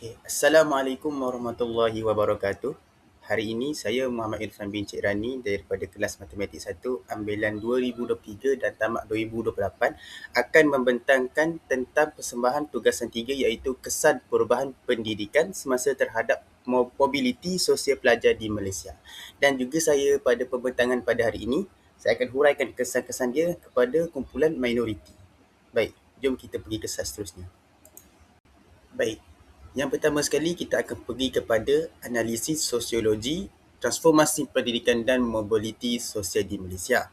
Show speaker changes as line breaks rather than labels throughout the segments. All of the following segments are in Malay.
Okay. Assalamualaikum warahmatullahi wabarakatuh. Hari ini saya Muhammad Irfan bin Cik Rani daripada kelas Matematik 1 ambilan 2023 dan tamat 2028 akan membentangkan tentang persembahan tugasan 3 iaitu kesan perubahan pendidikan semasa terhadap mobiliti sosial pelajar di Malaysia. Dan juga saya pada pembentangan pada hari ini, saya akan huraikan kesan-kesan dia kepada kumpulan minoriti. Baik, jom kita pergi ke slide seterusnya. Baik, yang pertama sekali kita akan pergi kepada analisis sosiologi, transformasi pendidikan dan mobiliti sosial di Malaysia.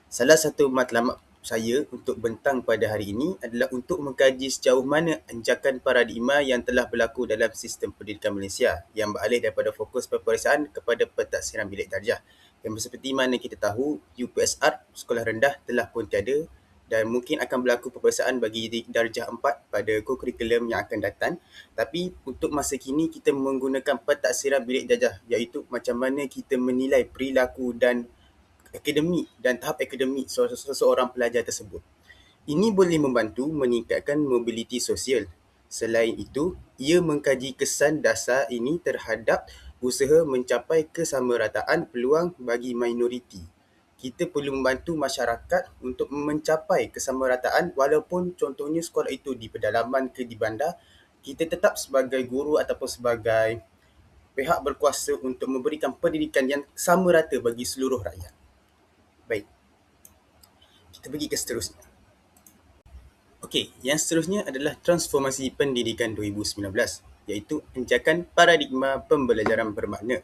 Salah satu matlamat saya untuk bentang pada hari ini adalah untuk mengkaji sejauh mana anjakan paradigma yang telah berlaku dalam sistem pendidikan Malaysia yang beralih daripada fokus peperiksaan kepada pentaksiran bilik darjah. Yang seperti mana kita tahu, UPSR, sekolah rendah telah pun tiada dan mungkin akan berlaku peperiksaan bagi darjah 4 pada kurikulum yang akan datang. Tapi untuk masa kini kita menggunakan pentaksiran bilik darjah iaitu macam mana kita menilai perilaku dan akademik dan tahap akademik seseorang pelajar tersebut. Ini boleh membantu meningkatkan mobiliti sosial. Selain itu, ia mengkaji kesan dasar ini terhadap usaha mencapai kesamarataan peluang bagi minoriti. Kita perlu membantu masyarakat untuk mencapai kesamarataan walaupun contohnya sekolah itu di pedalaman ke di bandar, kita tetap sebagai guru ataupun sebagai pihak berkuasa untuk memberikan pendidikan yang sama rata bagi seluruh rakyat. Baik, kita pergi ke seterusnya. Okey, yang seterusnya adalah transformasi pendidikan 2019, iaitu anjakan paradigma pembelajaran bermakna.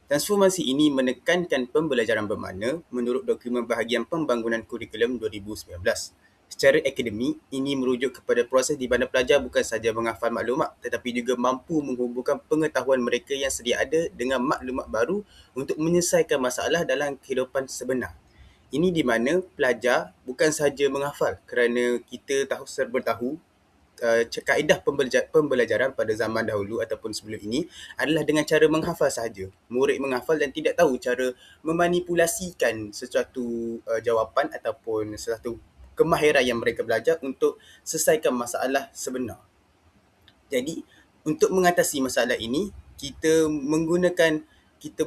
Transformasi ini menekankan pembelajaran bermakna menurut dokumen bahagian pembangunan kurikulum 2019. Secara akademik, ini merujuk kepada proses di mana pelajar bukan sahaja menghafal maklumat tetapi juga mampu menghubungkan pengetahuan mereka yang sedia ada dengan maklumat baru untuk menyelesaikan masalah dalam kehidupan sebenar. Ini di mana pelajar bukan sahaja menghafal kerana kita serba tahu kaedah pembelajaran pada zaman dahulu ataupun sebelum ini adalah dengan cara menghafal sahaja. Murid menghafal dan tidak tahu cara memanipulasikan sesuatu jawapan ataupun sesuatu kemahiran yang mereka belajar untuk selesaikan masalah sebenar. Jadi, untuk mengatasi masalah ini, kita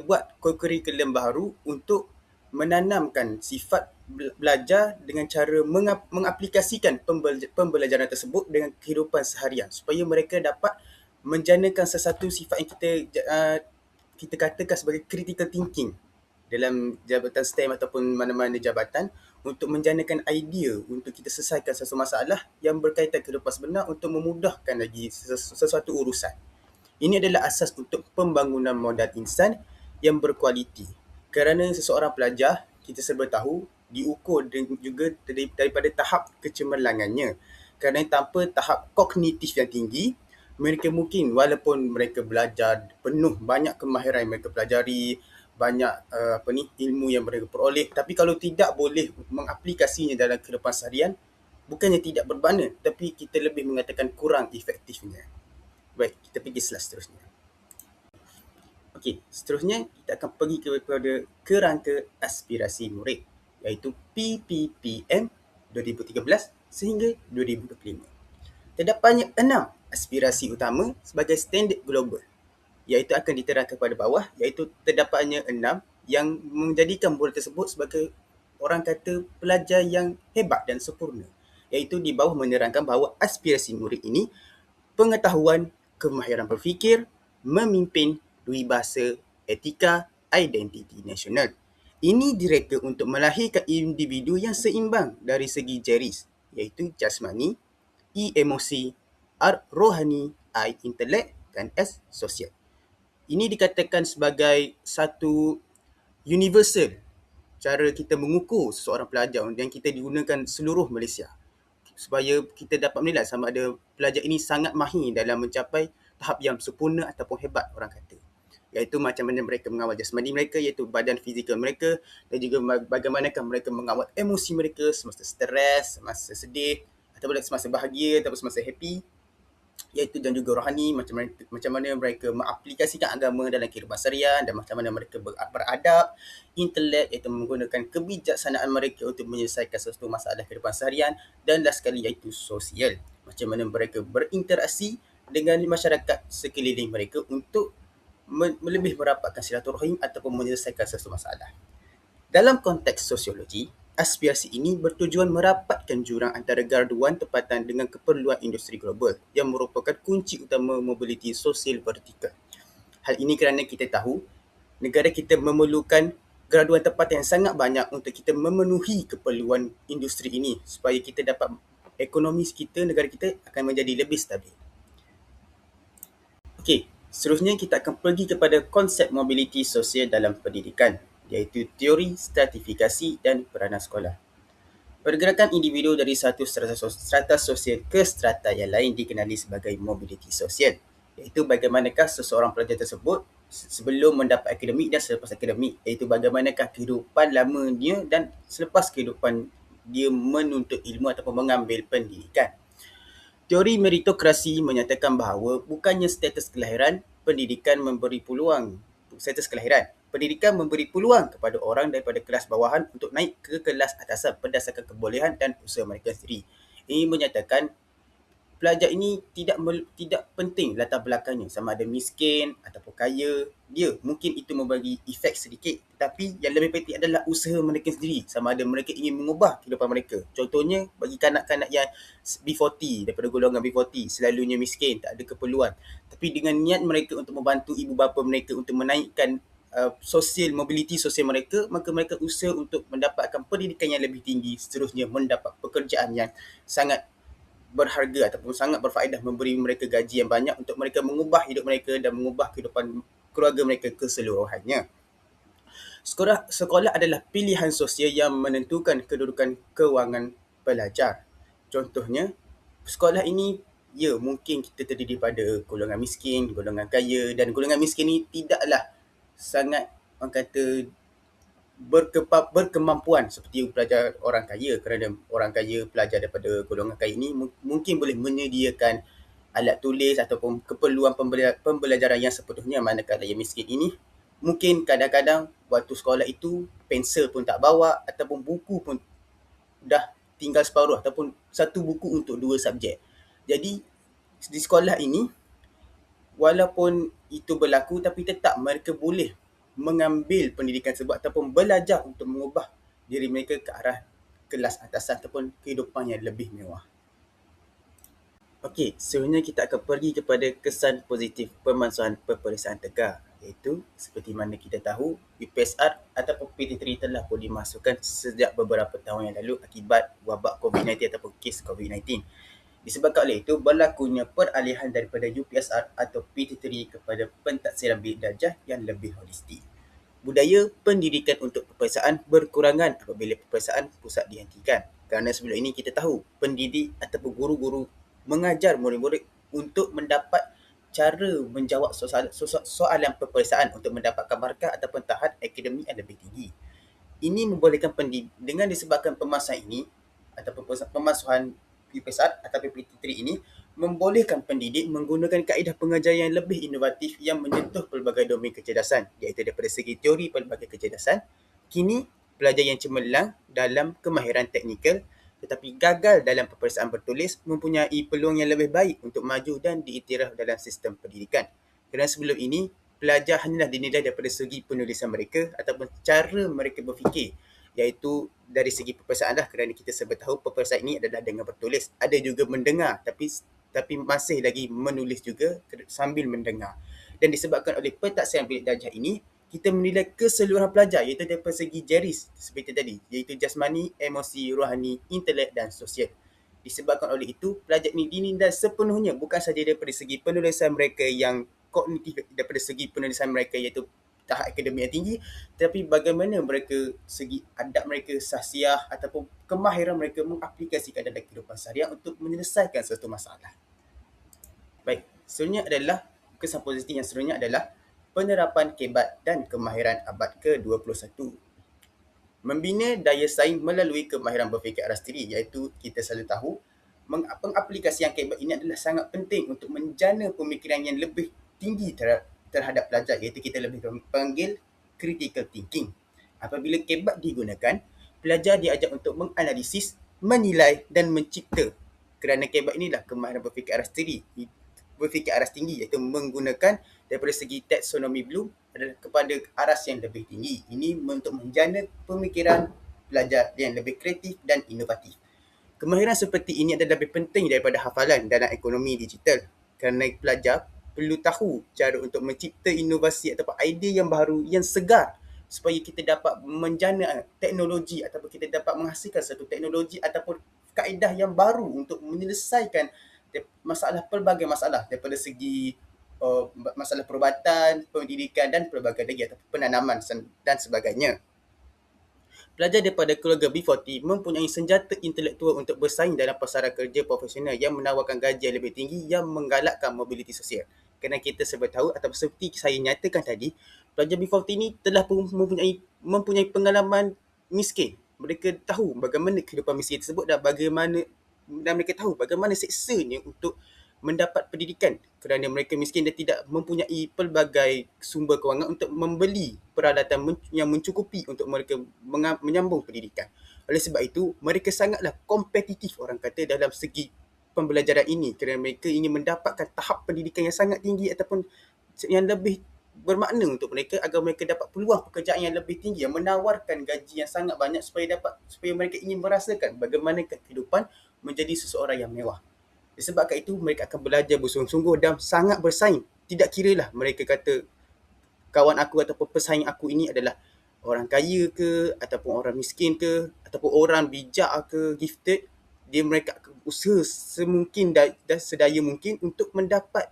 buat kurikulum baru untuk menanamkan sifat belajar dengan cara mengaplikasikan pembelajaran tersebut dengan kehidupan seharian supaya mereka dapat menjanakan sesuatu sifat yang kita katakan sebagai critical thinking dalam jabatan STEM ataupun mana-mana jabatan untuk menjanakan idea untuk kita selesaikan sesuatu masalah yang berkaitan kehidupan sebenar untuk memudahkan lagi sesuatu urusan. Ini adalah asas untuk pembangunan modal insan yang berkualiti. Kerana seseorang pelajar, kita serba tahu, diukur juga daripada tahap kecemerlangannya. Kerana tanpa tahap kognitif yang tinggi, mereka mungkin walaupun mereka belajar penuh banyak kemahiran yang mereka pelajari, banyak ilmu yang mereka peroleh, tapi kalau tidak boleh mengaplikasinya dalam kehidupan seharian, bukannya tidak bermakna, tapi kita lebih mengatakan kurang efektifnya. Baik, kita pergi slide seterusnya. Okey, seterusnya kita akan pergi kepada kerangka aspirasi murid, iaitu PPPM 2013 sehingga 2025. Terdapatnya 6 aspirasi utama sebagai standard global, iaitu akan diterangkan pada bawah, iaitu terdapatnya 6 yang menjadikan murid tersebut sebagai orang kata pelajar yang hebat dan sempurna, iaitu di bawah menerangkan bahawa aspirasi murid ini pengetahuan, kemahiran berfikir, memimpin, peribahasa, etika, identiti nasional. Ini direka untuk melahirkan individu yang seimbang dari segi jeris, iaitu jasmani, E emosi, R rohani, I intelek dan S sosial. Ini dikatakan sebagai satu universal cara kita mengukur seseorang pelajar yang kita digunakan seluruh Malaysia supaya kita dapat menilai sama ada pelajar ini sangat mahir dalam mencapai tahap yang sempurna ataupun hebat orang kata. Iaitu macam mana mereka mengawal jasmani mereka, iaitu badan fizikal mereka, dan juga bagaimanakah mereka mengawal emosi mereka semasa stres, semasa sedih, ataupun semasa bahagia, ataupun semasa happy. Iaitu dan juga rohani, macam mana mereka mengaplikasikan agama dalam kehidupan seharian dan macam mana mereka beradab. Intelek iaitu menggunakan kebijaksanaan mereka untuk menyelesaikan sesuatu masalah kehidupan seharian, dan last sekali iaitu sosial, macam mana mereka berinteraksi dengan masyarakat sekeliling mereka untuk lebih merapatkan silaturahim ataupun menyelesaikan sesuatu masalah. Dalam konteks sosiologi, aspirasi ini bertujuan merapatkan jurang antara garduan tempatan dengan keperluan industri global yang merupakan kunci utama mobiliti sosial vertikal. Hal ini kerana kita tahu negara kita memerlukan graduan tempatan yang sangat banyak untuk kita memenuhi keperluan industri ini supaya kita dapat ekonomi kita, negara kita akan menjadi lebih stabil. Okey, seterusnya kita akan pergi kepada konsep mobiliti sosial dalam pendidikan, iaitu teori stratifikasi dan peranan sekolah. Pergerakan individu dari satu strata sosial ke strata yang lain dikenali sebagai mobiliti sosial, iaitu bagaimanakah seseorang pelajar tersebut sebelum mendapat akademik dan selepas akademik, iaitu bagaimanakah kehidupan lama dia dan selepas kehidupan dia menuntut ilmu ataupun mengambil pendidikan. Teori meritokrasi menyatakan bahawa bukannya status kelahiran pendidikan memberi peluang kepada orang daripada kelas bawahan untuk naik ke kelas atasan berdasarkan kebolehan dan usaha mereka sendiri. Ini menyatakan pelajar ini tidak penting latar belakangnya, sama ada miskin ataupun kaya. Dia mungkin itu membagi efek sedikit, tetapi yang lebih penting adalah usaha mereka sendiri, sama ada mereka ingin mengubah kehidupan mereka. Contohnya bagi kanak-kanak yang B40, daripada golongan B40, selalunya miskin, tak ada keperluan, tapi dengan niat mereka untuk membantu ibu bapa mereka untuk menaikkan mobiliti sosial mereka, maka mereka usaha untuk mendapatkan pendidikan yang lebih tinggi, seterusnya mendapat pekerjaan yang sangat berharga ataupun sangat berfaedah, memberi mereka gaji yang banyak untuk mereka mengubah hidup mereka dan mengubah kehidupan keluarga mereka keseluruhannya. Sekolah adalah pilihan sosial yang menentukan kedudukan kewangan pelajar. Contohnya, sekolah ini, ya mungkin kita terdiri pada golongan miskin, golongan kaya, dan golongan miskin ini tidaklah sangat, orang kata, berkemampuan seperti pelajar orang kaya, kerana orang kaya, pelajar daripada golongan kaya ini mungkin boleh menyediakan alat tulis ataupun keperluan pembelajaran yang sepenuhnya, manakala yang miskin ini mungkin kadang-kadang waktu sekolah itu pensel pun tak bawa ataupun buku pun dah tinggal separuh ataupun satu buku untuk 2 subjek. Jadi di sekolah ini walaupun itu berlaku, tapi tetap mereka boleh mengambil pendidikan tersebut ataupun belajar untuk mengubah diri mereka ke arah kelas atasan ataupun kehidupan yang lebih mewah. Okey, seterusnya kita akan pergi kepada kesan positif pemansuhan peperiksaan tegar, iaitu seperti mana kita tahu UPSR ataupun PT3 telah pun dimasukkan sejak beberapa tahun yang lalu akibat wabak COVID-19 ataupun kes COVID-19. Disebabkan oleh itu, berlakunya peralihan daripada UPSR atau PT3 kepada pentaksiran bilik darjah yang lebih holistik. Budaya pendidikan untuk peperiksaan berkurangan apabila peperiksaan pusat dihentikan. Kerana sebelum ini kita tahu, pendidik ataupun guru-guru mengajar murid-murid untuk mendapat cara menjawab soalan peperiksaan untuk mendapatkan markah ataupun tahap akademik yang lebih tinggi. Ini membolehkan pendidik, dengan disebabkan pemasuhan ini ataupun pemasuhan UPSR atau PT3 ini membolehkan pendidik menggunakan kaedah pengajaran yang lebih inovatif yang menyentuh pelbagai domain kecerdasan, iaitu daripada segi teori pelbagai kecerdasan. Kini, pelajar yang cemerlang dalam kemahiran teknikal tetapi gagal dalam peperiksaan bertulis mempunyai peluang yang lebih baik untuk maju dan diiktiraf dalam sistem pendidikan. Kerana sebelum ini, pelajar hanyalah dinilai daripada segi penulisan mereka ataupun cara mereka berfikir, iaitu dari segi peperiksaan lah, kerana kita sebut tahu peperiksaan ini adalah dengan bertulis. Ada juga mendengar, tapi masih lagi menulis juga sambil mendengar. Dan disebabkan oleh pentaksiran bilik darjah ini, kita menilai keseluruhan pelajar, iaitu daripada segi JERIS seperti tadi, iaitu jasmani, emosi, rohani, intelek dan sosial. Disebabkan oleh itu, pelajar ini dinilai sepenuhnya bukan sahaja daripada segi penulisan mereka yang kognitif, daripada segi penulisan mereka iaitu tahap akademik yang tinggi, tetapi bagaimana mereka, segi adab mereka, sahsiah ataupun kemahiran mereka mengaplikasikan dalam kehidupan seharian untuk menyelesaikan suatu masalah. Baik, seterusnya adalah kesan positif yang seterusnya adalah penerapan kebat dan kemahiran abad ke-21. Membina daya saing melalui kemahiran berfikir arah sendiri, iaitu kita selalu tahu pengaplikasian kebat ini adalah sangat penting untuk menjana pemikiran yang lebih tinggi terhadap pelajar, iaitu kita lebih panggil critical thinking. Apabila kebat digunakan, pelajar diajar untuk menganalisis, menilai dan mencipta. Kerana kebat inilah kemahiran berfikir arah sendiri. berfikir aras tinggi, iaitu menggunakan daripada segi taksonomi Bloom adalah kepada aras yang lebih tinggi. Ini untuk menjana pemikiran pelajar yang lebih kreatif dan inovatif. Kemahiran seperti ini adalah lebih penting daripada hafalan dalam ekonomi digital, kerana pelajar perlu tahu cara untuk mencipta inovasi ataupun idea yang baru, yang segar, supaya kita dapat menjana teknologi ataupun kita dapat menghasilkan satu teknologi ataupun kaedah yang baru untuk menyelesaikan pelbagai masalah daripada segi masalah perubatan, pendidikan dan pelbagai lagi, ataupun penanaman dan sebagainya. Pelajar daripada keluarga B40 mempunyai senjata intelektual untuk bersaing dalam pasaran kerja profesional yang menawarkan gaji yang lebih tinggi yang menggalakkan mobiliti sosial. Kerana kita sebab tahu atau seperti saya nyatakan tadi, pelajar B40 ini telah mempunyai pengalaman miskin. Mereka tahu bagaimana kehidupan miskin tersebut dan mereka tahu bagaimana seksanya untuk mendapat pendidikan, kerana mereka miskin dan tidak mempunyai pelbagai sumber kewangan untuk membeli peralatan yang mencukupi untuk mereka menyambung pendidikan. Oleh sebab itu, mereka sangatlah kompetitif, orang kata, dalam segi pembelajaran ini, kerana mereka ingin mendapatkan tahap pendidikan yang sangat tinggi ataupun yang lebih bermakna untuk mereka, agar mereka dapat peluang pekerjaan yang lebih tinggi yang menawarkan gaji yang sangat banyak, supaya mereka ingin merasakan bagaimana kehidupan menjadi seseorang yang mewah. Disebabkan itu, mereka akan belajar bersungguh-sungguh dan sangat bersaing. Tidak kiralah mereka kata kawan aku ataupun pesaing aku ini adalah orang kaya ke, ataupun orang miskin ke, ataupun orang bijak ke, gifted. Mereka akan usaha semungkin dan sedaya mungkin untuk mendapat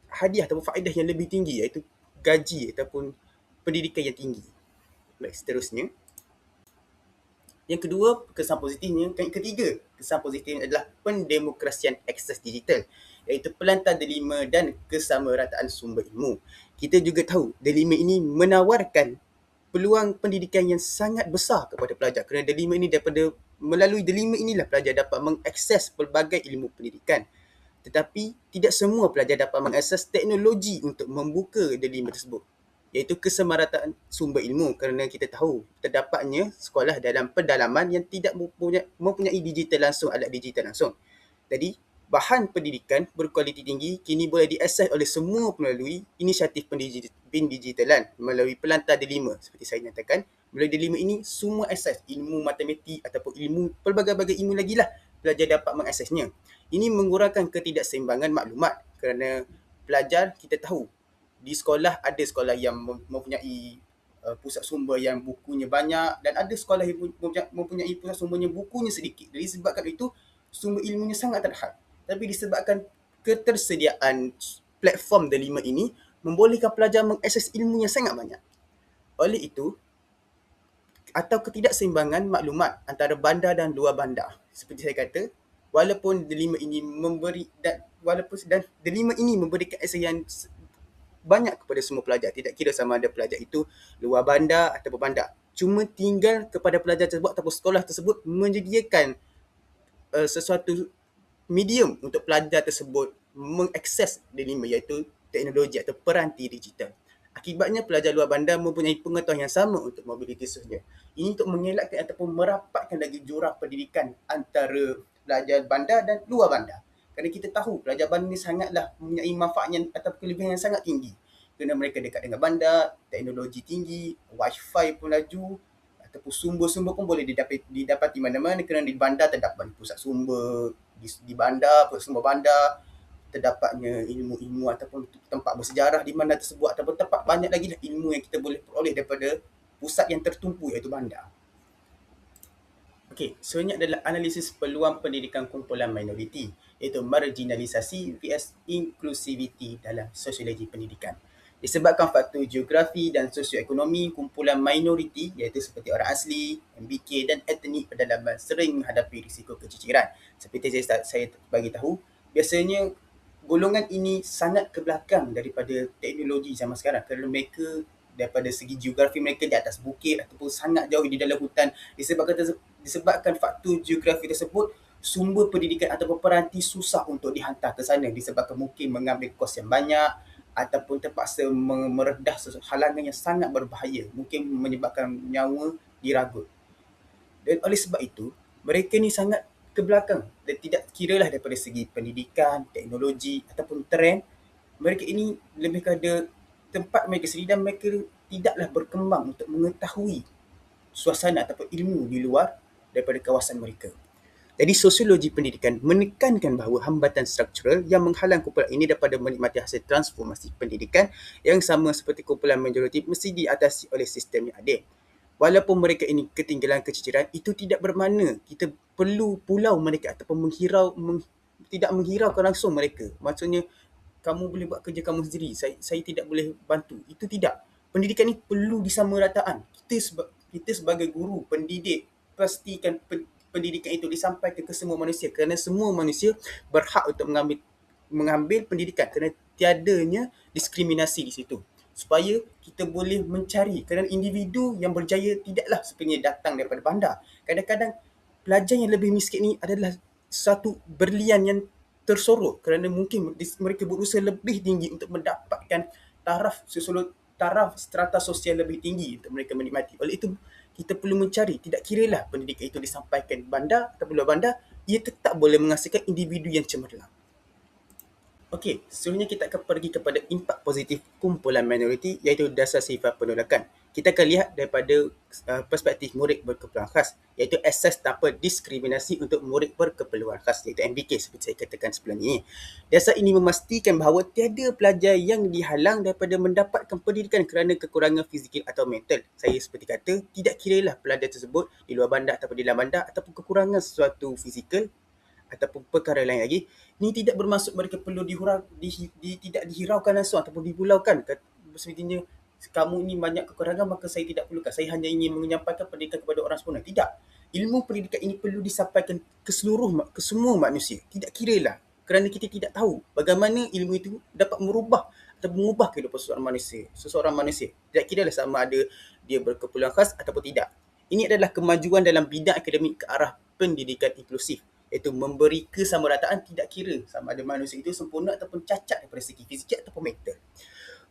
hadiah ataupun faedah yang lebih tinggi, iaitu gaji ataupun pendidikan yang tinggi. Baik, seterusnya. Yang kedua, kesan positifnya. Yang ketiga, kesan positifnya adalah pendemokrasian akses digital, iaitu pelantar delima dan kesamarataan sumber ilmu. Kita juga tahu delima ini menawarkan peluang pendidikan yang sangat besar kepada pelajar, kerana delima ini melalui delima inilah pelajar dapat mengakses pelbagai ilmu pendidikan. Tetapi tidak semua pelajar dapat mengakses teknologi untuk membuka delima tersebut, iaitu kesamarataan sumber ilmu, kerana kita tahu terdapatnya sekolah dalam pedalaman yang tidak mempunyai digital langsung, alat digital langsung. Jadi, bahan pendidikan berkualiti tinggi kini boleh diakses oleh semua melalui inisiatif pendigitalan, melalui pelantar delima. Seperti saya nyatakan, melalui delima ini semua akses ilmu matematik ataupun pelbagai-bagai ilmu lagi lah pelajar dapat mengaksesnya. Ini mengurangkan ketidakseimbangan maklumat, kerana pelajar kita tahu di sekolah ada sekolah yang mempunyai pusat sumber yang bukunya banyak, dan ada sekolah yang mempunyai pusat sumbernya bukunya sedikit. Jadi sebabkan itu sumber ilmunya sangat terhad. Tapi disebabkan ketersediaan platform delima ini membolehkan pelajar mengakses ilmu yang sangat banyak. Oleh itu, atau ketidakseimbangan maklumat antara bandar dan luar bandar. Seperti saya kata, walaupun delima ini memberikan akses yang banyak kepada semua pelajar, tidak kira sama ada pelajar itu luar bandar ataupun bandar. Cuma tinggal kepada pelajar tersebut ataupun sekolah tersebut menyediakan sesuatu medium untuk pelajar tersebut mengakses delima, iaitu teknologi atau peranti digital. Akibatnya pelajar luar bandar mempunyai pengetahuan yang sama untuk mobiliti sosial. Ini untuk mengelakkan ataupun merapatkan lagi jurang pendidikan antara pelajar bandar dan luar bandar. Kerana kita tahu pelajar bandar ini sangatlah mempunyai manfaat atau kelebihan yang sangat tinggi. Kerana mereka dekat dengan bandar, teknologi tinggi, wifi pun laju, ataupun sumber-sumber pun boleh didapati mana-mana, kerana di bandar terdapat pusat sumber, di bandar, pusat sumber bandar, terdapatnya ilmu-ilmu ataupun tempat bersejarah di mana tersebut, ataupun tempat banyak lagi ilmu yang kita boleh peroleh daripada pusat yang tertumpu, iaitu bandar. Okey, selanjutnya adalah analisis peluang pendidikan kumpulan minoriti, iaitu marginalisasi vs inklusiviti dalam sosiologi pendidikan. Disebabkan faktor geografi dan sosioekonomi, kumpulan minoriti iaitu seperti orang asli, MBK dan etnik pedalaman sering menghadapi risiko keciciran. Seperti saya bagi tahu, biasanya golongan ini sangat ke belakang daripada teknologi zaman sekarang, kerana mereka daripada segi geografi mereka di atas bukit ataupun sangat jauh di dalam hutan. Disebabkan faktor geografi tersebut, sumber pendidikan ataupun peranti susah untuk dihantar ke sana, disebabkan mungkin mengambil kos yang banyak ataupun terpaksa meredah halangan yang sangat berbahaya, mungkin menyebabkan nyawa diragut. Dan oleh sebab itu, mereka ni sangat ke belakang dan tidak kiralah daripada segi pendidikan, teknologi ataupun trend, mereka ini lebih kepada tempat mereka sendiri dan mereka tidaklah berkembang untuk mengetahui suasana ataupun ilmu di luar daripada kawasan mereka. Jadi sosiologi pendidikan menekankan bahawa hambatan struktural yang menghalang kumpulan ini daripada menikmati hasil transformasi pendidikan yang sama seperti kumpulan majoriti mesti diatasi oleh sistem yang adil. Walaupun mereka ini ketinggalan keciciran, itu tidak bermakna kita perlu pulau mereka ataupun tidak menghiraukan langsung mereka. Maksudnya, kamu boleh buat kerja kamu sendiri, saya tidak boleh bantu. Itu tidak. Pendidikan ini perlu disamarataan. Kita sebagai guru, pendidik, pastikan pendidikan itu disampaikan ke semua manusia kerana semua manusia berhak untuk mengambil pendidikan kerana tiadanya diskriminasi di situ. Supaya kita boleh mencari kerana individu yang berjaya tidaklah sepenuhnya datang daripada bandar. Kadang-kadang pelajar yang lebih miskin ini adalah satu berlian yang tersorok kerana mungkin mereka berusaha lebih tinggi untuk mendapatkan taraf strata sosial lebih tinggi untuk mereka menikmati. Oleh itu, kita perlu mencari, tidak kiralah pendidikan itu disampaikan bandar atau luar bandar, ia tetap boleh menghasilkan individu yang cemerlang. Okey, seterusnya kita akan pergi kepada impak positif kumpulan minoriti iaitu dasar sifat penolakan. Kita akan lihat daripada perspektif murid berkeperluan khas iaitu akses tanpa diskriminasi untuk murid berkeperluan khas iaitu MBK seperti saya katakan sebelum ini. Dasar ini memastikan bahawa tiada pelajar yang dihalang daripada mendapatkan pendidikan kerana kekurangan fizikal atau mental. Saya seperti kata, tidak kiralah pelajar tersebut di luar bandar ataupun di dalam bandar ataupun kekurangan sesuatu fizikal ataupun perkara lain lagi, ini tidak bermaksud mereka perlu tidak dihiraukan langsung ataupun dipulaukan. Sepertinya kamu ini banyak kekurangan maka saya tidak perlukan. Saya hanya ingin menyampaikan pendidikan kepada orang sempurna. Tidak. Ilmu pendidikan ini perlu disampaikan ke semua manusia. Tidak kiralah kerana kita tidak tahu bagaimana ilmu itu dapat merubah atau mengubah kehidupan seseorang manusia. Tidak kiralah sama ada dia berkeperluan khas ataupun tidak. Ini adalah kemajuan dalam bidang akademik ke arah pendidikan inklusif, iaitu memberi kesamarataan tidak kira sama ada manusia itu sempurna ataupun cacat daripada segi fizikal ataupun mental.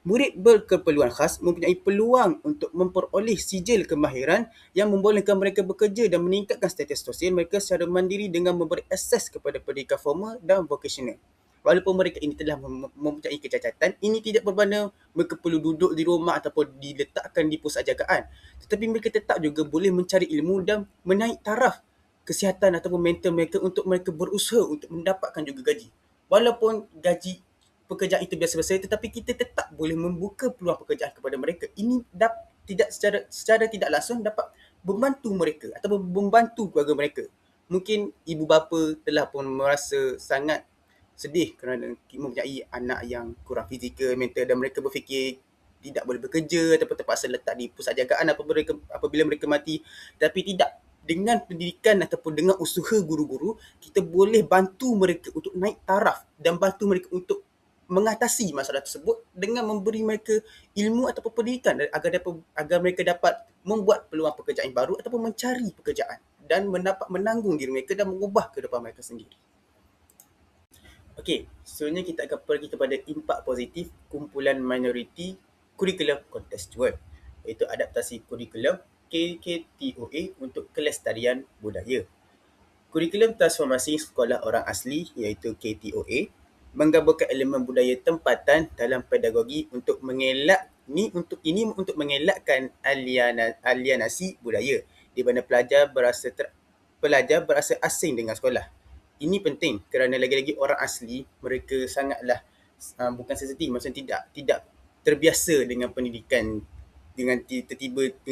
Murid berkeperluan khas mempunyai peluang untuk memperoleh sijil kemahiran yang membolehkan mereka bekerja dan meningkatkan status sosial mereka secara mandiri dengan memberi akses kepada pendidikan formal dan vocational. Walaupun mereka ini telah mempunyai kecacatan, ini tidak bermakna mereka perlu duduk di rumah ataupun diletakkan di pusat jagaan. Tetapi mereka tetap juga boleh mencari ilmu dan menaik taraf kesihatan ataupun mental mereka untuk mereka berusaha untuk mendapatkan juga gaji. Walaupun gaji pekerjaan itu biasa-biasa, tetapi kita tetap boleh membuka peluang pekerjaan kepada mereka. Ini tidak secara tidak langsung dapat membantu mereka ataupun membantu keluarga mereka. Mungkin ibu bapa telah pun merasa sangat sedih kerana mempunyai anak yang kurang fizikal, mental dan mereka berfikir tidak boleh bekerja ataupun terpaksa letak di pusat jagaan apabila mereka mati. Tapi tidak. Dengan pendidikan ataupun dengan usaha guru-guru, kita boleh bantu mereka untuk naik taraf dan bantu mereka untuk mengatasi masalah tersebut dengan memberi mereka ilmu ataupun pendidikan agar mereka dapat membuat peluang pekerjaan baru ataupun mencari pekerjaan dan mendapat menanggung diri mereka dan mengubah kehidupan mereka sendiri. Okey, seterusnya kita akan pergi kepada impak positif kumpulan minoriti kurikulum kontekstual, iaitu adaptasi kurikulum KKTOA untuk kelestarian budaya. Kurikulum transformasi sekolah orang asli iaitu KTOA menggabungkan elemen budaya tempatan dalam pedagogi untuk mengelakkan alienasi budaya di mana pelajar berasa asing dengan sekolah. Ini penting kerana lagi-lagi orang asli mereka sangatlah bukan sensitif, maksudnya tidak terbiasa dengan pendidikan dengan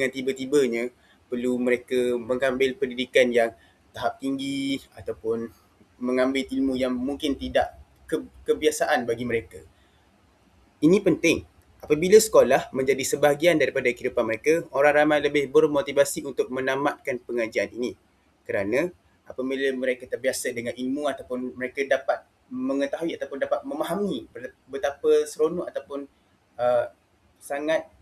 tiba-tibanya perlu mereka mengambil pendidikan yang tahap tinggi ataupun mengambil ilmu yang mungkin tidak kebiasaan bagi mereka. Ini penting. Apabila sekolah menjadi sebahagian daripada kehidupan mereka, orang ramai lebih bermotivasi untuk menamatkan pengajian ini. Kerana apabila mereka terbiasa dengan ilmu ataupun mereka dapat mengetahui ataupun dapat memahami betapa seronok ataupun sangat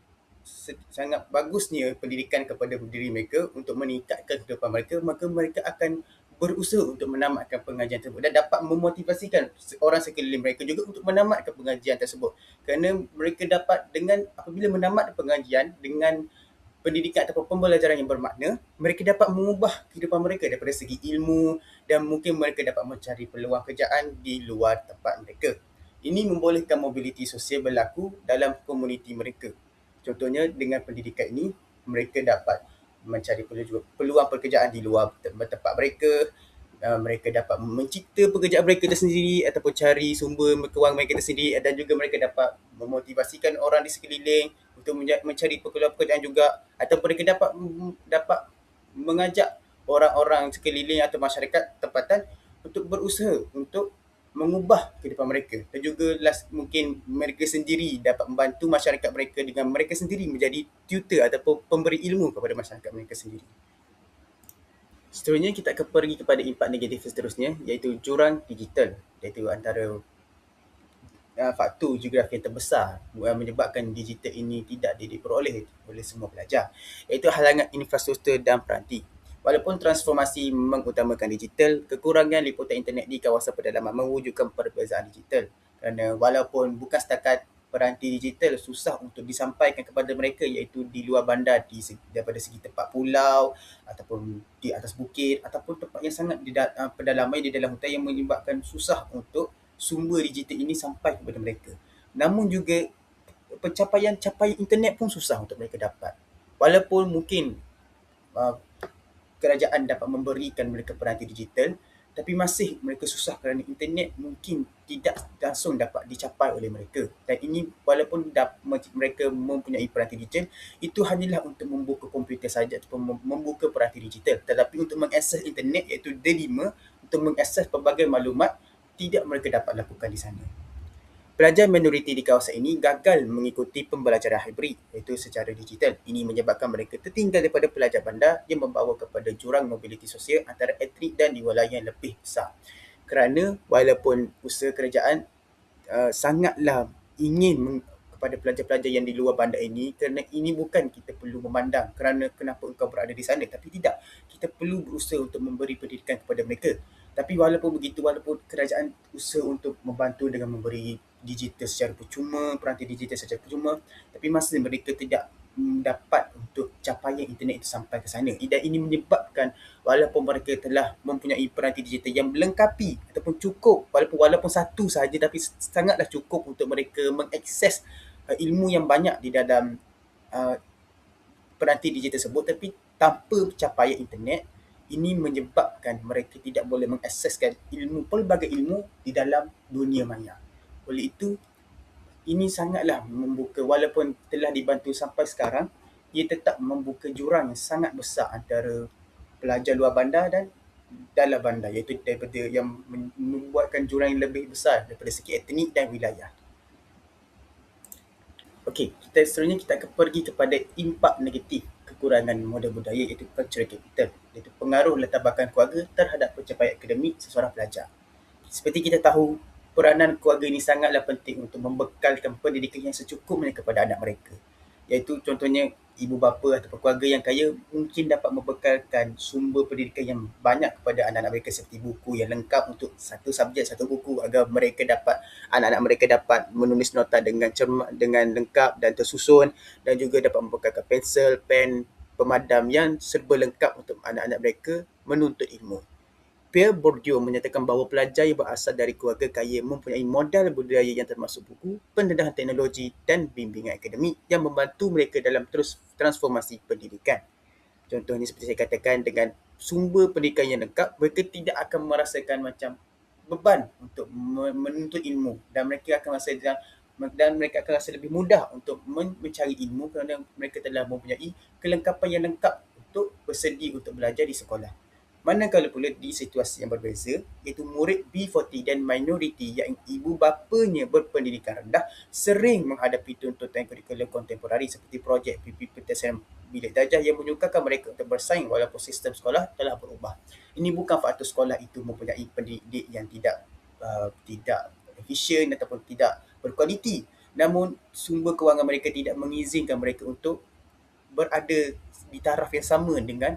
bagusnya pendidikan kepada diri mereka untuk meningkatkan kehidupan mereka, maka mereka akan berusaha untuk menamatkan pengajian tersebut dan dapat memotivasikan orang sekeliling mereka juga untuk menamatkan pengajian tersebut. Kerana mereka dapat apabila menamatkan pengajian dengan pendidikan ataupun pembelajaran yang bermakna, mereka dapat mengubah kehidupan mereka daripada segi ilmu dan mungkin mereka dapat mencari peluang kerjaan di luar tempat mereka. Ini membolehkan mobiliti sosial berlaku dalam komuniti mereka. Contohnya dengan pendidikan ini, mereka dapat mencari peluang pekerjaan di luar tempat mereka. Mereka dapat mencipta pekerjaan mereka tersendiri ataupun cari sumber kewangan mereka tersendiri, dan juga mereka dapat memotivasikan orang di sekeliling untuk mencari pekerjaan juga, atau mereka dapat mengajak orang-orang sekeliling atau masyarakat tempatan untuk berusaha untuk mengubah kehidupan mereka, dan juga mungkin mereka sendiri dapat membantu masyarakat mereka dengan mereka sendiri menjadi tutor ataupun pemberi ilmu kepada masyarakat mereka sendiri. Seterusnya kita akan pergi kepada impak negatif seterusnya, iaitu jurang digital, iaitu antara faktor geografi yang terbesar menyebabkan digital ini tidak diperoleh oleh semua pelajar, iaitu halangan infrastruktur dan peranti. Walaupun transformasi mengutamakan digital, kekurangan liputan internet di kawasan pedalaman mewujudkan perbezaan digital. Kerana walaupun bukan setakat peranti digital susah untuk disampaikan kepada mereka, iaitu di luar bandar, daripada segi tempat pulau ataupun di atas bukit ataupun tempat yang sangat di pedalaman di dalam hutan, yang menyebabkan susah untuk sumber digital ini sampai kepada mereka. Namun juga capaian internet pun susah untuk mereka dapat. Walaupun mungkin kerajaan dapat memberikan mereka peranti digital, tapi masih mereka susah kerana internet mungkin tidak langsung dapat dicapai oleh mereka. Dan ini walaupun mereka mempunyai peranti digital, itu hanyalah untuk membuka komputer saja ataupun membuka peranti digital. Tetapi untuk mengakses internet, iaitu D5, untuk mengakses pelbagai maklumat, tidak mereka dapat lakukan di sana. Pelajar minoriti di kawasan ini gagal mengikuti pembelajaran hibrid, iaitu secara digital. Ini menyebabkan mereka tertinggal daripada pelajar bandar, yang membawa kepada jurang mobiliti sosial antara etnik dan di wilayah yang lebih besar. Kerana walaupun usaha kerajaan sangatlah ingin kepada pelajar-pelajar yang di luar bandar ini, kerana ini bukan kita perlu memandang kerana kenapa engkau berada di sana, tapi tidak, kita perlu berusaha untuk memberi pendidikan kepada mereka. Tapi walaupun begitu, walaupun kerajaan usaha untuk membantu dengan memberi digital secara percuma, peranti digital secara percuma, tapi masih mereka tidak dapat untuk capaian internet itu sampai ke sana. Dan ini menyebabkan walaupun mereka telah mempunyai peranti digital yang melengkapi ataupun cukup, walaupun satu sahaja, tapi sangatlah cukup untuk mereka mengakses ilmu yang banyak di dalam peranti digital tersebut, tapi tanpa capaian internet, ini menyebabkan mereka tidak boleh mengakseskan pelbagai ilmu di dalam dunia maya. Oleh itu, ini sangatlah membuka, walaupun telah dibantu sampai sekarang, ia tetap membuka jurang yang sangat besar antara pelajar luar bandar dan dalam bandar, iaitu daripada yang membuatkan jurang yang lebih besar daripada segi etnik dan wilayah. Okey, seterusnya kita akan pergi kepada impak negatif kekurangan modal budaya, iaitu cultural capital, iaitu pengaruh latar belakang keluarga terhadap pencapaian akademik seseorang pelajar. Seperti kita tahu, peranan keluarga ini sangatlah penting untuk membekalkan pendidikan yang secukupnya kepada anak mereka. Iaitu contohnya ibu bapa atau keluarga yang kaya mungkin dapat membekalkan sumber pendidikan yang banyak kepada anak-anak mereka, seperti buku yang lengkap untuk satu subjek, satu buku, agar anak-anak mereka dapat menulis nota dengan lengkap dan tersusun, dan juga dapat membekalkan pensel, pen, pemadam yang serba lengkap untuk anak-anak mereka menuntut ilmu. Pierre Bourdieu menyatakan bahawa pelajar yang berasal dari keluarga kaya mempunyai modal budaya yang termasuk buku, pendedahan teknologi dan bimbingan akademik yang membantu mereka dalam transformasi pendidikan. Contohnya seperti saya katakan, dengan sumber pendidikan yang lengkap, mereka tidak akan merasakan macam beban untuk menuntut ilmu, dan mereka akan rasa lebih mudah untuk mencari ilmu kerana mereka telah mempunyai kelengkapan yang lengkap untuk bersedia untuk belajar di sekolah. Manakala pula di situasi yang berbeza, iaitu murid B40 dan minoriti yang ibu bapanya berpendidikan rendah sering menghadapi tuntutan kurikulum kontemporari seperti projek PP Pentasan Bilik Darjah yang menyukarkan mereka untuk bersaing walaupun sistem sekolah telah berubah. Ini bukan faktor sekolah itu mempunyai pendidik yang tidak efisien ataupun tidak berkualiti, namun sumber kewangan mereka tidak mengizinkan mereka untuk berada di taraf yang sama dengan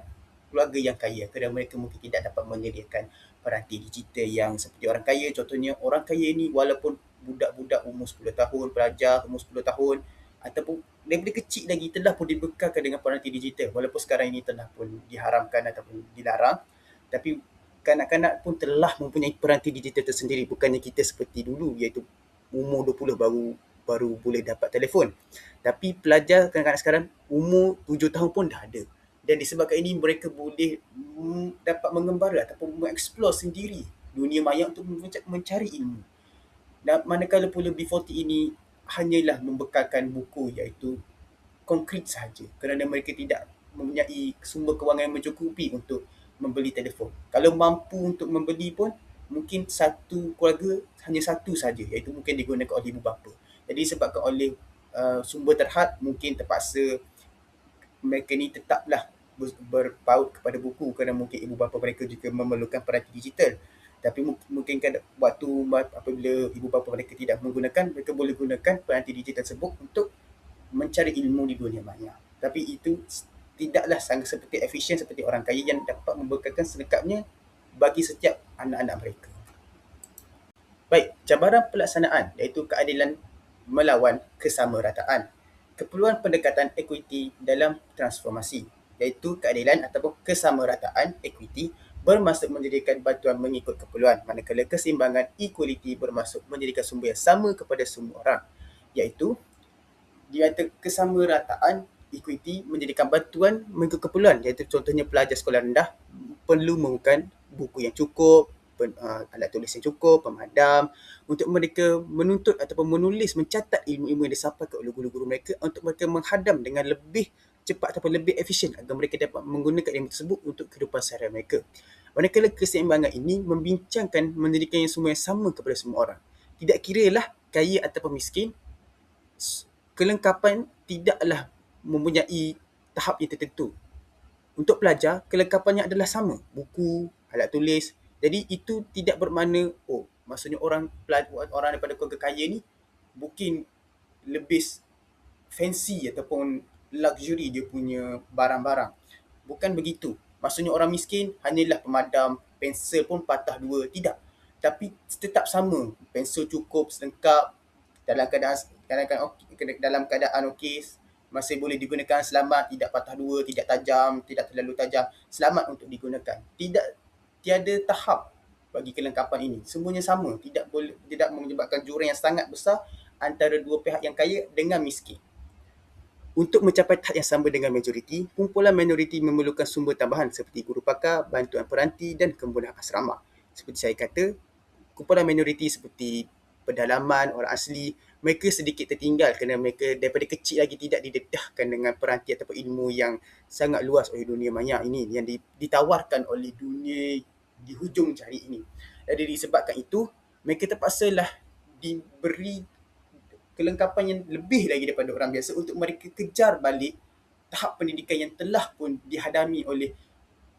keluarga yang kaya, kerana mereka mungkin tidak dapat menyediakan peranti digital yang seperti orang kaya. Contohnya orang kaya ni walaupun budak-budak umur 10 tahun, pelajar umur 10 tahun, ataupun daripada kecil lagi telah pun dibekalkan dengan peranti digital, walaupun sekarang ini telah pun diharamkan ataupun dilarang, tapi kanak-kanak pun telah mempunyai peranti digital tersendiri, bukannya kita seperti dulu iaitu umur 20 baru baru boleh dapat telefon. Tapi pelajar kanak-kanak sekarang umur 7 tahun pun dah ada. Dan disebabkan ini mereka boleh dapat mengembara ataupun mengeksplor sendiri dunia maya untuk mencari ilmu. Dan manakala pula B40 ini hanyalah membekalkan buku iaitu konkret sahaja kerana mereka tidak mempunyai sumber kewangan yang mencukupi untuk membeli telefon. Kalau mampu untuk membeli pun mungkin satu keluarga hanya satu saja iaitu mungkin digunakan oleh ibu bapa. Jadi disebabkan oleh sumber terhad mungkin terpaksa mereka ni tetaplah berpaut kepada buku kerana mungkin ibu bapa mereka juga memerlukan peranti digital. Tapi mungkin kan waktu apabila ibu bapa mereka tidak menggunakan, mereka boleh gunakan peranti digital tersebut untuk mencari ilmu di dunia maya. Tapi itu tidaklah sangat seperti efisien seperti orang kaya yang dapat membekalkan selengkapnya bagi setiap anak-anak mereka. Baik, cabaran pelaksanaan iaitu keadilan melawan kesamarataan. Keperluan pendekatan equity dalam transformasi iaitu keadilan ataupun kesamarataan equity bermaksud menjadikan bantuan mengikut keperluan, manakala keseimbangan equality bermaksud menjadikan sumber yang sama kepada semua orang, iaitu di antara kesamarataan equity menjadikan bantuan mengikut keperluan, iaitu contohnya pelajar sekolah rendah perlu memerlukan buku yang cukup, alat tulis yang cukup, pemadam untuk mereka menuntut ataupun menulis, mencatat ilmu-ilmu yang disampaikan oleh guru-guru mereka untuk mereka menghadam dengan lebih cepat ataupun lebih efisien agar mereka dapat menggunakan ilmu tersebut untuk kehidupan seharian mereka. Manakala keseimbangan ini membincangkan menjadikan yang semua yang sama kepada semua orang. Tidak kiralah kaya ataupun miskin, kelengkapan tidaklah mempunyai tahap yang tertentu. Untuk pelajar, kelengkapannya adalah sama. Buku, alat tulis. Jadi itu tidak bermakna, maksudnya orang daripada keluarga kaya ni mungkin lebih fancy ataupun luxury dia punya barang-barang. Bukan begitu. Maksudnya orang miskin hanyalah pemadam, pensel pun patah dua. Tidak. Tapi tetap sama. Pensel cukup, selengkap, dalam keadaan okey, masih boleh digunakan, selamat, tidak patah dua, tidak tajam, tidak terlalu tajam, selamat untuk digunakan. Tiada tahap bagi kelengkapan ini. Semuanya sama, tidak menyebabkan jurang yang sangat besar antara dua pihak yang kaya dengan miskin. Untuk mencapai tahap yang sama dengan majoriti, kumpulan minoriti memerlukan sumber tambahan seperti guru pakar, bantuan peranti dan kemudahan asrama. Seperti saya kata, kumpulan minoriti seperti pedalaman, orang asli, mereka sedikit tertinggal kerana mereka daripada kecil lagi tidak didedahkan dengan peranti ataupun ilmu yang sangat luas oleh dunia maya ini yang ditawarkan oleh dunia di hujung jari ini. Jadi disebabkan itu, mereka terpaksalah diberi kelengkapan yang lebih lagi daripada orang biasa untuk mereka kejar balik tahap pendidikan yang telah pun dihadami oleh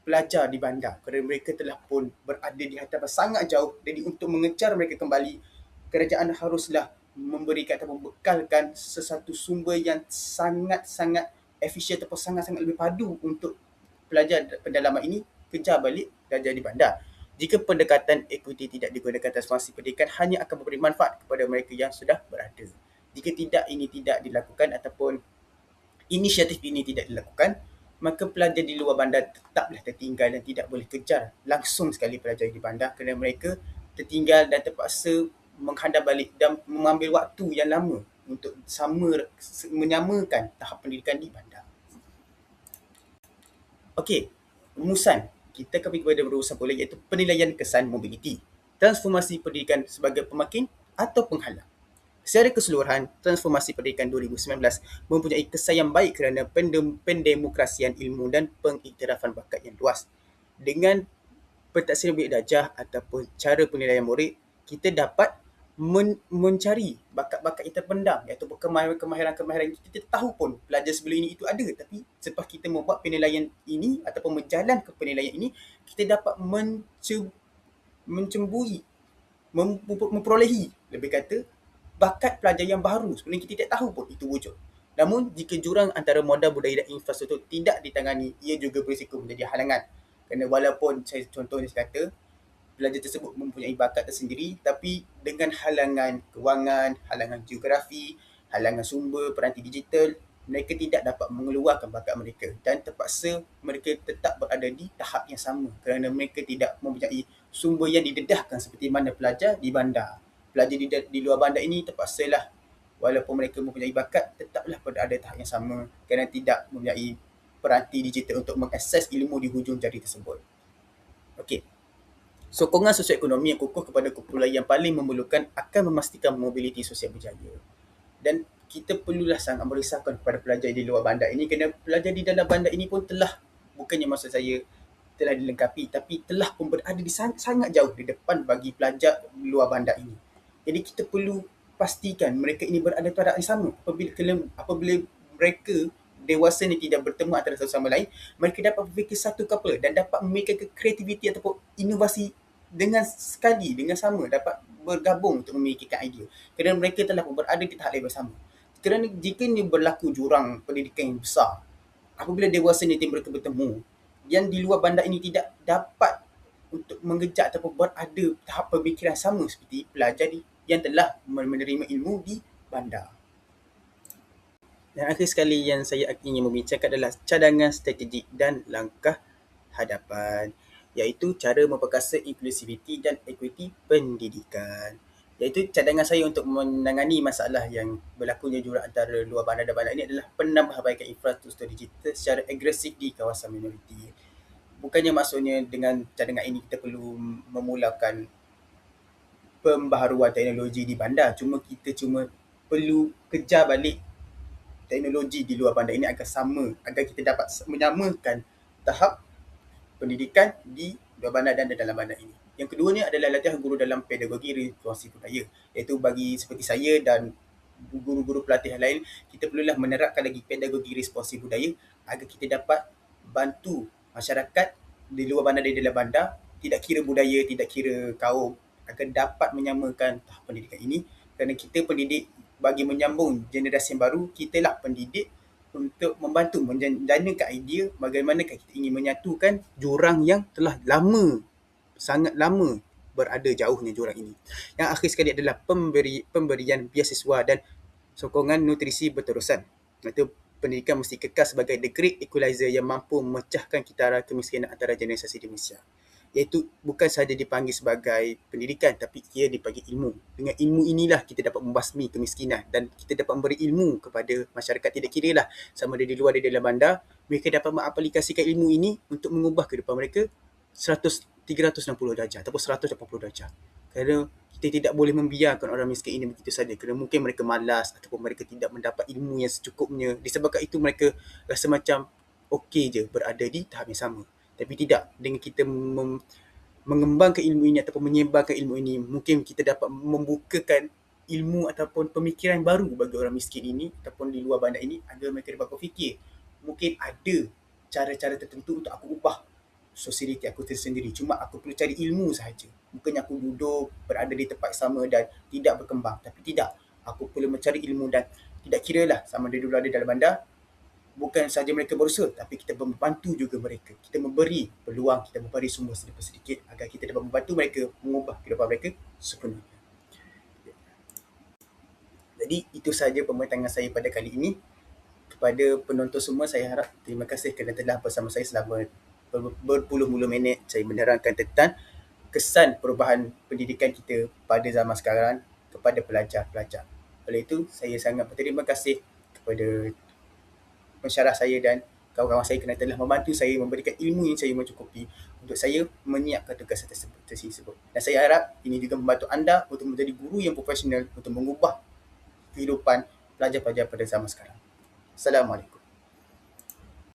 pelajar di bandar kerana mereka telah pun berada di hadapan sangat jauh. Jadi untuk mengejar mereka kembali, kerajaan haruslah memberikan atau membekalkan sesuatu sumber yang sangat-sangat efisien ataupun sangat-sangat lebih padu untuk pelajar pendalaman ini kejar balik pelajar di bandar. Jika pendekatan equity tidak digunakan, transformasi pendidikan hanya akan memberi manfaat kepada mereka yang sudah berada. Jika ini tidak dilakukan ataupun inisiatif ini tidak dilakukan, maka pelajar di luar bandar tetaplah tertinggal dan tidak boleh kejar langsung sekali pelajar di bandar kerana mereka tertinggal dan terpaksa menghadap balik dan mengambil waktu yang lama untuk menyamakan tahap pendidikan di bandar. Okey, rumusan. Kita akan pergi kepada rumusan pula iaitu penilaian kesan mobiliti. Transformasi pendidikan sebagai pemakin atau penghalang. Secara keseluruhan, transformasi pendidikan 2019 mempunyai kesan yang baik kerana pendemokrasian ilmu dan pengiktirafan bakat yang luas. Dengan pentaksiran bilik darjah ataupun cara penilaian murid, kita dapat mencari bakat-bakat yang terpendam iaitu kemahiran-kemahiran yang kita tahu pun pelajar sebelum ini itu ada, tapi selepas kita membuat penilaian ini ataupun menjalankan penilaian ini, kita dapat memperolehi lebih kata bakat pelajar yang baru sebelum kita tidak tahu pun itu wujud. Namun jika jurang antara modal budaya dan infrastruktur tidak ditangani, ia juga berisiko menjadi halangan. Kerana walaupun contohnya saya kata pelajar tersebut mempunyai bakat tersendiri, tapi dengan halangan kewangan, halangan geografi, halangan sumber, peranti digital, mereka tidak dapat mengeluarkan bakat mereka dan terpaksa mereka tetap berada di tahap yang sama kerana mereka tidak mempunyai sumber yang didedahkan seperti mana pelajar di bandar. Pelajar di luar bandar ini terpaksalah walaupun mereka mempunyai bakat tetaplah berada tahap yang sama kerana tidak mempunyai peranti digital untuk mengakses ilmu di hujung jari tersebut. Okey. Sokongan sosioekonomi yang kukuh kepada kumpulan yang paling memerlukan akan memastikan mobiliti sosial berjaya. Dan kita perlulah sangat merisaukan kepada pelajar di luar bandar ini kerana pelajar di dalam bandar ini pun telah, bukannya maksud saya telah dilengkapi, tapi telah pun berada di sangat jauh di depan bagi pelajar di luar bandar ini. Jadi kita perlu pastikan mereka ini berada pada yang sama. Apabila mereka dewasa ni tidak bertemu antara satu sama lain, mereka dapat berfikir satu kapal dan dapat memikirkan kreativiti ataupun inovasi dengan sama, dapat bergabung untuk memikirkan idea. Kerana mereka telah berada di tahap level sama. Kerana jika ni berlaku jurang pendidikan yang besar, apabila dewasa ni mereka bertemu, yang di luar bandar ini tidak dapat untuk mengejar ataupun berada tahap pemikiran sama seperti pelajar yang telah menerima ilmu di bandar. Dan akhir sekali yang saya ingin membincangkan adalah cadangan strategik dan langkah hadapan, iaitu cara memperkasa inklusiviti dan equity pendidikan. Iaitu cadangan saya untuk menangani masalah yang berlakunya jurang antara luar bandar dan bandar ini adalah penambahbaikan infrastruktur digital secara agresif di kawasan minoriti. Bukannya maksudnya dengan cadangan ini kita perlu memulakan pembaharuan teknologi di bandar, kita perlu kejar balik teknologi di luar bandar ini agar kita dapat menyamakan tahap pendidikan di luar bandar dan dalam bandar ini. Yang keduanya adalah latihan guru dalam pedagogi responsi budaya, iaitu bagi seperti saya dan guru-guru pelatih lain, kita perlulah menerapkan lagi pedagogi responsi budaya agar kita dapat bantu masyarakat di luar bandar dan di dalam bandar, tidak kira budaya, tidak kira kaum, agar dapat menyamakan tahap pendidikan ini. Kerana kita pendidik bagi menyambung generasi yang baru, kita lah pendidik untuk membantu menjanakan idea bagaimanakah kita ingin menyatukan jurang yang telah sangat lama berada jauhnya jurang ini. Yang akhir sekali adalah pemberian beasiswa dan sokongan nutrisi berterusan. Iaitu pendidikan mesti kekal sebagai the great equalizer yang mampu memecahkan kitara kemiskinan antara generasi di Malaysia. Iaitu bukan sahaja dipanggil sebagai pendidikan, tapi ia dipanggil ilmu. Dengan ilmu inilah kita dapat membasmi kemiskinan dan kita dapat memberi ilmu kepada masyarakat, tidak kira lah sama ada di luar di dalam bandar, mereka dapat mengaplikasikan ilmu ini untuk mengubah kehidupan mereka 360 darjah ataupun 180 darjah. Kerana kita tidak boleh membiarkan orang miskin ini begitu saja, kerana mungkin mereka malas ataupun mereka tidak mendapat ilmu yang secukupnya. Disebabkan itu mereka rasa macam okey je berada di tahap yang sama. Tapi tidak, dengan kita mengembangkan ilmu ini ataupun menyebarkan ilmu ini, mungkin kita dapat membukakan ilmu ataupun pemikiran baru bagi orang miskin ini ataupun di luar bandar ini agar mereka dapat berfikir. Mungkin ada cara-cara tertentu untuk aku ubah society aku tersendiri. Cuma aku perlu cari ilmu sahaja. Bukannya aku duduk berada di tempat sama dan tidak berkembang. Tapi tidak, aku perlu mencari ilmu dan tidak kira lah sama ada di luar di dalam bandar. Bukan sahaja mereka berusaha, tapi kita membantu juga mereka. Kita memberi peluang, kita memberi sumber sedikit-sedikit agar kita dapat membantu mereka mengubah kehidupan mereka sepenuhnya. Jadi itu sahaja pembentangan saya pada kali ini. Kepada penonton semua, saya harap terima kasih kerana telah bersama saya selama berpuluh-puluh minit saya menerangkan tentang kesan perubahan pendidikan kita pada zaman sekarang kepada pelajar-pelajar. Oleh itu, saya sangat berterima kasih kepada pensyarah saya dan kawan-kawan saya kerana telah membantu saya memberikan ilmu yang saya mencukupi untuk saya menyiapkan tugas tersebut. Dan saya harap ini juga membantu anda untuk menjadi guru yang profesional untuk mengubah kehidupan pelajar-pelajar pada zaman sekarang. Assalamualaikum.